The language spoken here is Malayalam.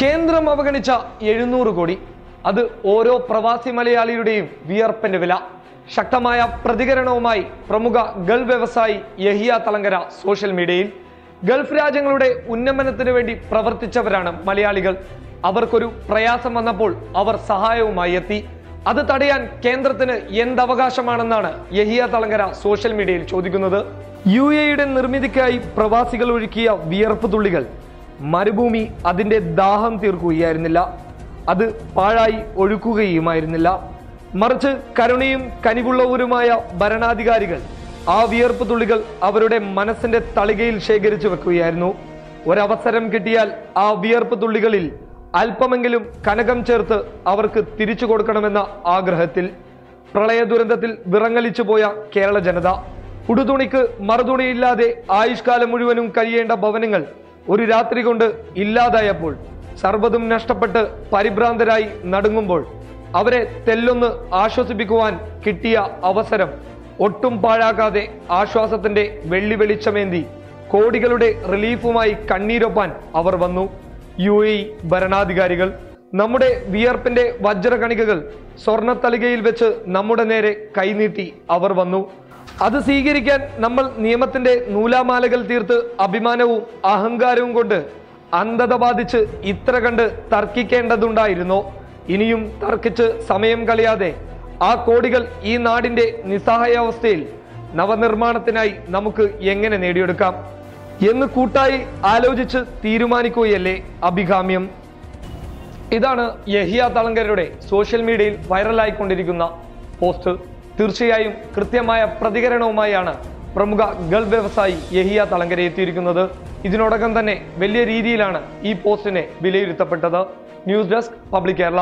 കേന്ദ്രം അവഗണിച്ച 700 കോടി. അത് ഓരോ പ്രവാസി മലയാളിയുടെയും വിയർപ്പിന്റെ വില. ശക്തമായ പ്രതികരണവുമായി പ്രമുഖ ഗൾഫ് വ്യവസായി യഹിയ തളങ്കര സോഷ്യൽ മീഡിയയിൽ. ഗൾഫ് രാജ്യങ്ങളുടെ ഉന്നമനത്തിന് വേണ്ടി പ്രവർത്തിച്ചവരാണ് മലയാളികൾ. അവർക്കൊരു പ്രയാസം വന്നപ്പോൾ അവർ സഹായവുമായി എത്തി. അത് തടയാൻ കേന്ദ്രത്തിന് എന്തവകാശമാണെന്നാണ് യഹിയ തളങ്കര സോഷ്യൽ മീഡിയയിൽ ചോദിക്കുന്നത്. UAE നിർമ്മിതിക്കായി പ്രവാസികൾ ഒഴുക്കിയ വിയർപ്പ് തുള്ളികൾ മരുഭൂമി അതിന്റെ ദാഹം തീർക്കുകയായിരുന്നില്ല, അത് പാഴായി ഒഴുക്കുകയുമായിരുന്നില്ല. മറിച്ച് കരുണയും കനിവുള്ളവരുമായ ഭരണാധികാരികൾ ആ വിയർപ്പ് തുള്ളികൾ അവരുടെ മനസ്സിന്റെ തളികയിൽ ശേഖരിച്ചു വെക്കുകയായിരുന്നു. ഒരവസരം കിട്ടിയാൽ ആ വിയർപ്പ് തുള്ളികളിൽ അല്പമെങ്കിലും കനകം ചേർത്ത് അവർക്ക് തിരിച്ചു കൊടുക്കണമെന്ന ആഗ്രഹത്തിൽ. പ്രളയ ദുരന്തത്തിൽ വിറങ്ങലിച്ചു പോയ കേരള ജനത, ഉടുതുണിക്ക് മറുതുണിയില്ലാതെ ആയുഷ്കാലം മുഴുവനും കഴിയേണ്ട ഭവനങ്ങൾ ഒരു രാത്രി കൊണ്ട് ഇല്ലാതായപ്പോൾ, സർവ്വതും നഷ്ടപ്പെട്ട് പരിഭ്രാന്തരായി നടുങ്ങുമ്പോൾ അവരെ തെല്ലൊന്ന് ആശ്വസിപ്പിക്കുവാൻ കിട്ടിയ അവസരം ഒട്ടും പാഴാക്കാതെ ആശ്വാസത്തിന്റെ വെള്ളി വെളിച്ചമേന്തി കോടികളുടെ റിലീഫുമായി കണ്ണീരൊപ്പാൻ അവർ വന്നു. UAE ഭരണാധികാരികൾ നമ്മുടെ വിയർപ്പിന്റെ വജ്രകണികകൾ സ്വർണത്തളികയിൽ വെച്ച് നമ്മുടെ നേരെ കൈനീട്ടി അവർ വന്നു. അത് സ്വീകരിക്കാൻ നമ്മൾ നിയമത്തിന്റെ നൂലാമാലകൾ തീർത്ത് അഭിമാനവും അഹങ്കാരവും കൊണ്ട് അന്ധത ബാധിച്ച് ഇത്ര കണ്ട് തർക്കിക്കേണ്ടതുണ്ടായിരുന്നോ? ഇനിയും തർക്കിച്ച് സമയം കളയാതെ ആ കോടികൾ ഈ നാടിന്റെ നിസ്സഹായാവസ്ഥയിൽ നവനിർമ്മാണത്തിനായി നമുക്ക് എങ്ങനെ നേടിയെടുക്കാം എന്ന് കൂട്ടായി ആലോചിച്ച് തീരുമാനിക്കുകയല്ലേ അഭികാമ്യം. ഇതാണ് യഹിയ തളങ്കരയുടെ സോഷ്യൽ മീഡിയയിൽ വൈറലായിക്കൊണ്ടിരിക്കുന്ന പോസ്റ്റ്. തീർച്ചയായും കൃത്യമായ പ്രതികരണവുമായാണ് പ്രമുഖ ഗൾഫ് വ്യവസായി യഹിയ തളങ്കര എത്തിയിരിക്കുന്നത്. ഇതിനോടകം തന്നെ വലിയ രീതിയിലാണ് ഈ പോസ്റ്റിനെ വിലയിരുത്തപ്പെട്ടത്. News desk public Kerala.